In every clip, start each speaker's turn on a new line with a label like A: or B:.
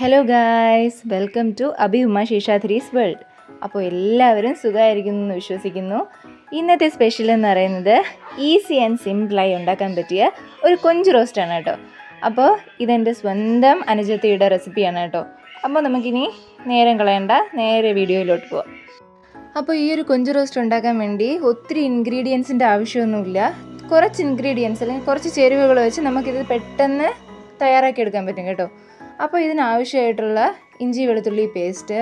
A: Hello guys, welcome to Abi Uma Seshadri's world. അപ്പോൾ എല്ലാവരും സുഖമായിരിക്കുന്നു എന്ന് വിശ്വസിക്കുന്നു. ഇന്നത്തെ സ്പെഷ്യൽ എന്ന് പറയുന്നത് ഈസി ആൻഡ് സിമ്പിളായി ഉണ്ടാക്കാൻ പറ്റിയ ഒരു കൊഞ്ച് റോസ്റ്റാണ് കേട്ടോ. അപ്പോൾ ഇതെൻ്റെ സ്വന്തം അനുജത്തിയുടെ റെസിപ്പിയാണ് കേട്ടോ. അപ്പോൾ നമുക്കിനി നേരം കളയണ്ട, നേരെ വീഡിയോയിലോട്ട് പോവാം. അപ്പോൾ ഈ ഒരു കൊഞ്ച് റോസ്റ്റ് ഉണ്ടാക്കാൻ വേണ്ടി ഒത്തിരി ഇൻഗ്രീഡിയൻസിൻ്റെ ആവശ്യമൊന്നുമില്ല. കുറച്ച് ഇൻഗ്രീഡിയൻസ് അല്ലെങ്കിൽ കുറച്ച് ചേരുവകൾ വെച്ച് നമുക്കിത് പെട്ടെന്ന് തയ്യാറാക്കി എടുക്കാൻ പറ്റും കേട്ടോ. അപ്പോൾ ഇതിനാവശ്യമായിട്ടുള്ള ഇഞ്ചി വെളുത്തുള്ളി പേസ്റ്റ്,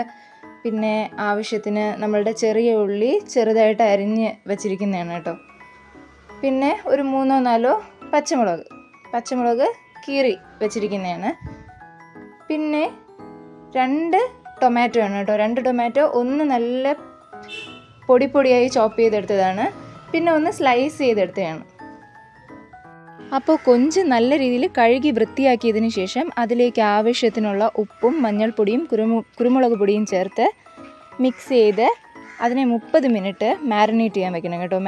A: പിന്നെ ആവശ്യത്തിന് നമ്മളുടെ ചെറിയ ഉള്ളി ചെറുതായിട്ട് അരിഞ്ഞ് വച്ചിരിക്കുന്നതാണ് കേട്ടോ. പിന്നെ ഒരു 3-4 പച്ചമുളക് കീറി വച്ചിരിക്കുന്നതാണ്. പിന്നെ 2 ടൊമാറ്റോ ആണ് കേട്ടോ. 2 ടൊമാറ്റോ, ഒന്ന് നല്ല പൊടിയായി ചോപ്പ് ചെയ്തെടുത്തതാണ്, പിന്നെ ഒന്ന് സ്ലൈസ് ചെയ്തെടുത്തതാണ്. അപ്പോൾ കൊഞ്ച് നല്ല രീതിയിൽ കഴുകി വൃത്തിയാക്കിയതിന് ശേഷം അതിലേക്ക് ആവശ്യത്തിനുള്ള ഉപ്പും മഞ്ഞൾപ്പൊടിയും കുരുമുളക് പൊടിയും ചേർത്ത് മിക്സ് ചെയ്ത് അതിനെ 30 മിനിറ്റ് മാരിനേറ്റ് ചെയ്യാൻ വെക്കണം കേട്ടോ.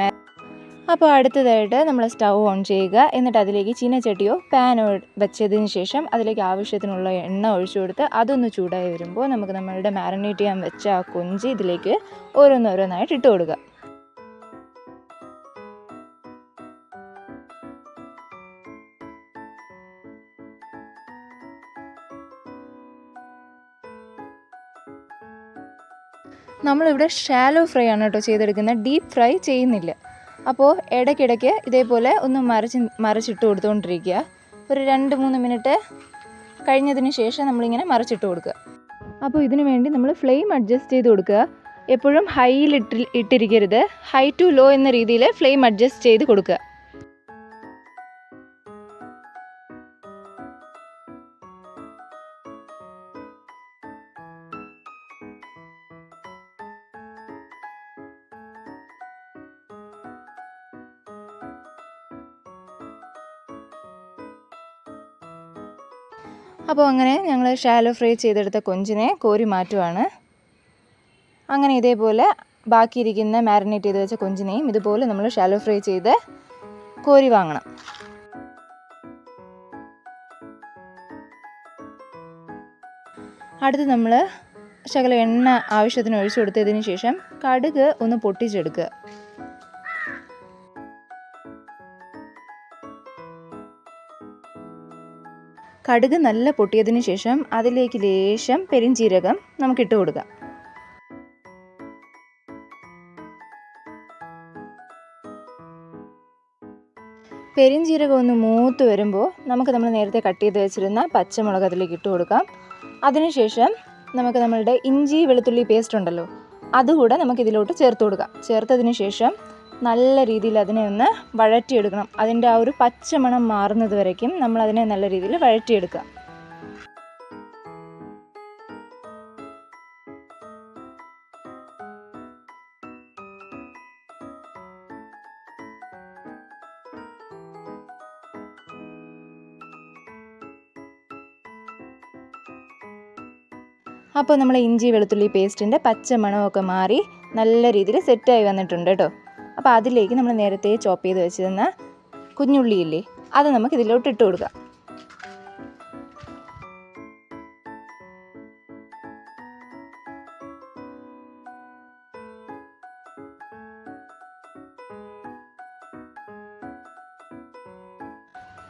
A: അപ്പോൾ അടുത്തതായിട്ട് നമ്മൾ സ്റ്റൗ ഓൺ ചെയ്യുക. എന്നിട്ട് അതിലേക്ക് ചീനച്ചട്ടിയോ പാനോ വെച്ചതിന് ശേഷം അതിലേക്ക് ആവശ്യത്തിനുള്ള എണ്ണ ഒഴിച്ചു കൊടുത്ത് അതൊന്ന് ചൂടായി വരുമ്പോൾ നമുക്ക് നമ്മളുടെ മാരിനേറ്റ് ചെയ്യാൻ വെച്ച ആ കൊഞ്ച് ഇതിലേക്ക് ഓരോന്നോരോന്നായിട്ട് ഇട്ട് കൊടുക്കുക. നമ്മളിവിടെ ഷാലോ ഫ്രൈ ആണ് കേട്ടോ ചെയ്തെടുക്കുന്നത്, ഡീപ്പ് ഫ്രൈ ചെയ്യുന്നില്ല. അപ്പോൾ ഇടയ്ക്കിടയ്ക്ക് ഇതേപോലെ ഒന്ന് മറിച്ചിട്ട് കൊടുത്തുകൊണ്ടിരിക്കുക. ഒരു 2-3 മിനിറ്റ് കഴിഞ്ഞതിന് ശേഷം നമ്മളിങ്ങനെ മറിച്ചിട്ട് കൊടുക്കുക. അപ്പോൾ ഇതിനു വേണ്ടി നമ്മൾ ഫ്ലെയിം അഡ്ജസ്റ്റ് ചെയ്ത് കൊടുക്കുക. എപ്പോഴും ഹൈയിൽ ഇട്ടിരിക്കരുത്, ഹൈ ടു ലോ എന്ന രീതിയിൽ ഫ്ലെയിം അഡ്ജസ്റ്റ് ചെയ്ത് കൊടുക്കുക. അപ്പോൾ അങ്ങനെ ഞങ്ങൾ ഷാലോ ഫ്രൈ ചെയ്തെടുത്ത കൊഞ്ചിനെ കോരി മാറ്റുവാണ്. അങ്ങനെ ഇതേപോലെ ബാക്കിയിരിക്കുന്ന മാരിനേറ്റ് ചെയ്ത് വെച്ച കൊഞ്ചിനെയും ഇതുപോലെ നമ്മൾ ഷാലോ ഫ്രൈ ചെയ്ത് കോരി വാങ്ങണം. അടുത്ത് നമ്മൾ ശകലം എണ്ണ ആവശ്യത്തിന് ഒഴിച്ചു കൊടുത്തതിന് ശേഷം കടുക് ഒന്ന് പൊട്ടിച്ചെടുക്കുക. കടുക് നല്ല പൊട്ടിയതിന് ശേഷം അതിലേക്ക് ലേശം പെരിഞ്ചീരകം നമുക്കിട്ട് കൊടുക്കാം. പെരിഞ്ചീരകം ഒന്ന് മൂത്ത് വരുമ്പോൾ നമുക്ക് നമ്മൾ നേരത്തെ കട്ട് ചെയ്ത് വെച്ചിരുന്ന പച്ചമുളക് അതിലേക്ക് ഇട്ട് കൊടുക്കാം. അതിനുശേഷം നമുക്ക് നമ്മളുടെ ഇഞ്ചി വെളുത്തുള്ളി പേസ്റ്റ് ഉണ്ടല്ലോ, അതുകൂടെ നമുക്കിതിലോട്ട് ചേർത്ത് കൊടുക്കാം. ചേർത്തതിന് ശേഷം നല്ല രീതിയിൽ അതിനെ ഒന്ന് വഴറ്റിയെടുക്കണം. അതിൻ്റെ ആ ഒരു പച്ചമണം മാറുന്നത് വരയ്ക്കും നമ്മൾ അതിനെ നല്ല രീതിയിൽ വഴറ്റിയെടുക്കുക. അപ്പോൾ നമ്മൾ ഇഞ്ചി വെളുത്തുള്ളി പേസ്റ്റിൻ്റെ പച്ചമണമൊക്കെ മാറി നല്ല രീതിയിൽ സെറ്റായി വന്നിട്ടുണ്ട് കേട്ടോ. അപ്പോൾ അതിലേക്ക് നമ്മൾ നേരത്തെ ചോപ്പ് ചെയ്ത് വെച്ചിരുന്ന കുഞ്ഞുള്ളിയില്ലേ, അത് നമുക്ക് ഇതിലോട്ട് ഇട്ട് കൊടുക്കാം.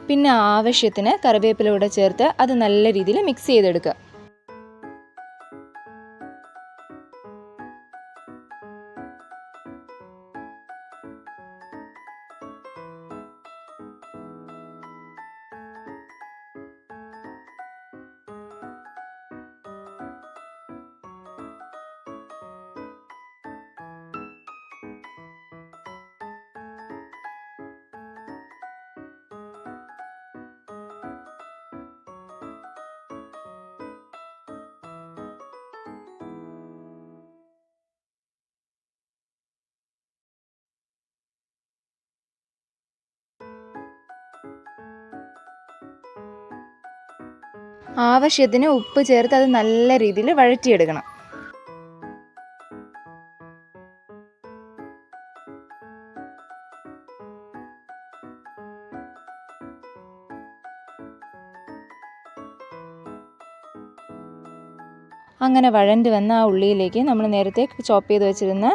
A: പിന്നെ ആവശ്യത്തിന് കറിവേപ്പില കൂടെ ചേർത്ത് അത് നല്ല രീതിയിൽ മിക്സ് ചെയ്തെടുക്കുക. ആവശ്യത്തിന് ഉപ്പ് ചേർത്ത് അത് നല്ല രീതിയിൽ വഴറ്റിയെടുക്കണം. അങ്ങനെ വഴണ്ട് വന്ന ആ ഉള്ളിയിലേക്ക് നമ്മൾ നേരത്തെ ചോപ്പ് ചെയ്ത് വെച്ചിരുന്ന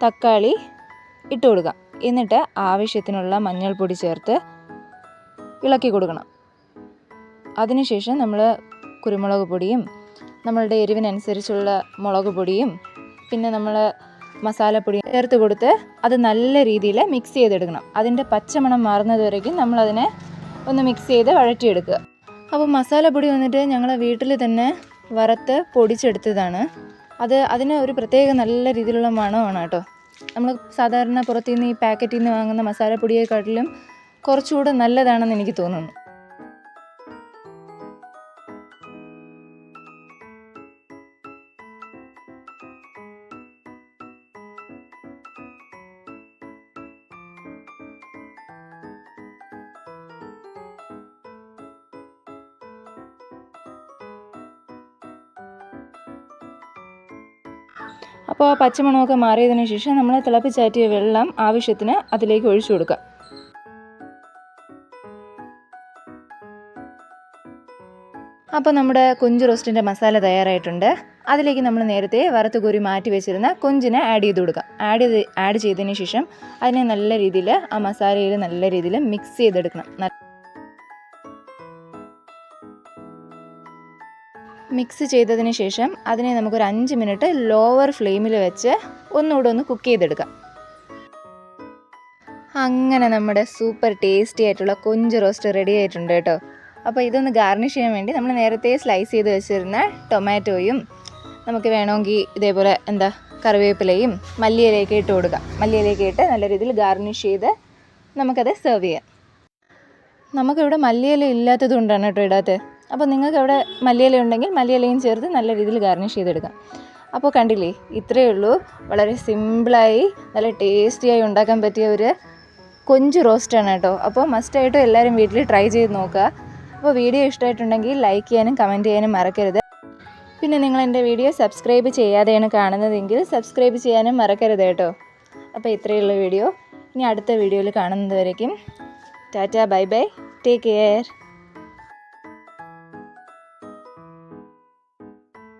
A: തക്കാളി ഇട്ട് കൊടുക്കാം. എന്നിട്ട് ആവശ്യത്തിനുള്ള മഞ്ഞൾപ്പൊടി ചേർത്ത് ഇളക്കി കൊടുക്കണം. അതിനുശേഷം നമ്മൾ കുരുമുളക് പൊടിയും നമ്മളുടെ എരിവിനനുസരിച്ചുള്ള മുളക് പൊടിയും പിന്നെ നമ്മൾ മസാലപ്പൊടിയും ചേർത്ത് കൊടുത്ത് അത് നല്ല രീതിയിൽ മിക്സ് ചെയ്തെടുക്കണം. അതിൻ്റെ പച്ചമണം മാറുന്നത് വരേക്കും നമ്മളതിനെ ഒന്ന് മിക്സ് ചെയ്ത് വഴറ്റിയെടുക്കുക. അപ്പോൾ മസാലപ്പൊടി വന്നിട്ട് ഞങ്ങൾ വീട്ടിൽ തന്നെ വറുത്ത് പൊടിച്ചെടുത്തതാണ്. അതിന് ഒരു പ്രത്യേക നല്ല രീതിയിലുള്ള മണമാണ് കേട്ടോ. നമ്മൾ സാധാരണ പുറത്തു നിന്ന് ഈ പാക്കറ്റിൽ നിന്ന് വാങ്ങുന്ന മസാലപ്പൊടിയെക്കാട്ടിലും കുറച്ചുകൂടെ നല്ലതാണെന്ന് എനിക്ക് തോന്നുന്നു. അപ്പോൾ ആ പച്ചമണമൊക്കെ മാറിയതിന് ശേഷം നമ്മൾ തിളപ്പിച്ചാറ്റിയ വെള്ളം ആവശ്യത്തിന് അതിലേക്ക് ഒഴിച്ചു കൊടുക്കുക. അപ്പോൾ നമ്മുടെ കൊഞ്ച് റോസ്റ്റിൻ്റെ മസാല തയ്യാറായിട്ടുണ്ട്. അതിലേക്ക് നമ്മൾ നേരത്തെ വറുത്ത് കോരി മാറ്റി വെച്ചിരുന്ന കൊഞ്ചിനെ ആഡ് ചെയ്ത് കൊടുക്കാം. ആഡ് ചെയ്തതിന് ശേഷം അതിനെ നല്ല രീതിയിൽ ആ മസാലയിൽ നല്ല രീതിയിൽ മിക്സ് ചെയ്തെടുക്കണം. മിക്സ് ചെയ്തതിന് ശേഷം അതിനെ നമുക്കൊരു 5 മിനിറ്റ് ലോവർ ഫ്ലെയിമിൽ വെച്ച് ഒന്നുകൂടെ ഒന്ന് കുക്ക് ചെയ്തെടുക്കാം. അങ്ങനെ നമ്മുടെ സൂപ്പർ ടേസ്റ്റി ആയിട്ടുള്ള കൊഞ്ച് റോസ്റ്റ് റെഡി ആയിട്ടുണ്ട് കേട്ടോ. അപ്പോൾ ഇതൊന്ന് ഗാർണിഷ് ചെയ്യാൻ വേണ്ടി നമ്മൾ നേരത്തെ സ്ലൈസ് ചെയ്ത് വെച്ചിരുന്ന ടൊമാറ്റോയും നമുക്ക് വേണമെങ്കിൽ ഇതേപോലെ കറിവേപ്പിലയും മല്ലിയിലേക്ക് ഇട്ട് കൊടുക്കാം. മല്ലിയിലേക്ക് ഇട്ട് നല്ല രീതിയിൽ ഗാർണിഷ് ചെയ്ത് നമുക്കത് സെർവ് ചെയ്യാം. നമുക്കിവിടെ മല്ലിയില ഇല്ലാത്തത് കൊണ്ടാണ് കേട്ടോ ഇടാത്തത്. അപ്പോൾ നിങ്ങൾക്ക് അവിടെ മല്ലിയില ഉണ്ടെങ്കിൽ മല്ലിയിലയും ചേർത്ത് നല്ല രീതിയിൽ ഗാർണിഷ് ചെയ്തെടുക്കാം. അപ്പോൾ കണ്ടില്ലേ, ഇത്രയേ ഉള്ളൂ. വളരെ സിമ്പിളായി നല്ല ടേസ്റ്റിയായി ഉണ്ടാക്കാൻ പറ്റിയ ഒരു കൊഞ്ച് റോസ്റ്റാണ് കേട്ടോ. അപ്പോൾ മസ്റ്റായിട്ടും എല്ലാവരും വീട്ടിൽ ട്രൈ ചെയ്ത് നോക്കുക. അപ്പോൾ വീഡിയോ ഇഷ്ടമായിട്ടുണ്ടെങ്കിൽ ലൈക്ക് ചെയ്യാനും കമൻറ്റ് ചെയ്യാനും മറക്കരുത്. പിന്നെ നിങ്ങൾ എൻ്റെ വീഡിയോ സബ്സ്ക്രൈബ് ചെയ്യാതെയാണ് കാണുന്നതെങ്കിൽ സബ്സ്ക്രൈബ് ചെയ്യാനും മറക്കരുത് കേട്ടോ. അപ്പോൾ ഇത്രയുള്ള വീഡിയോ. ഇനി അടുത്ത വീഡിയോയിൽ കാണുന്നത് വരേക്കും Tata, bye bye, take care.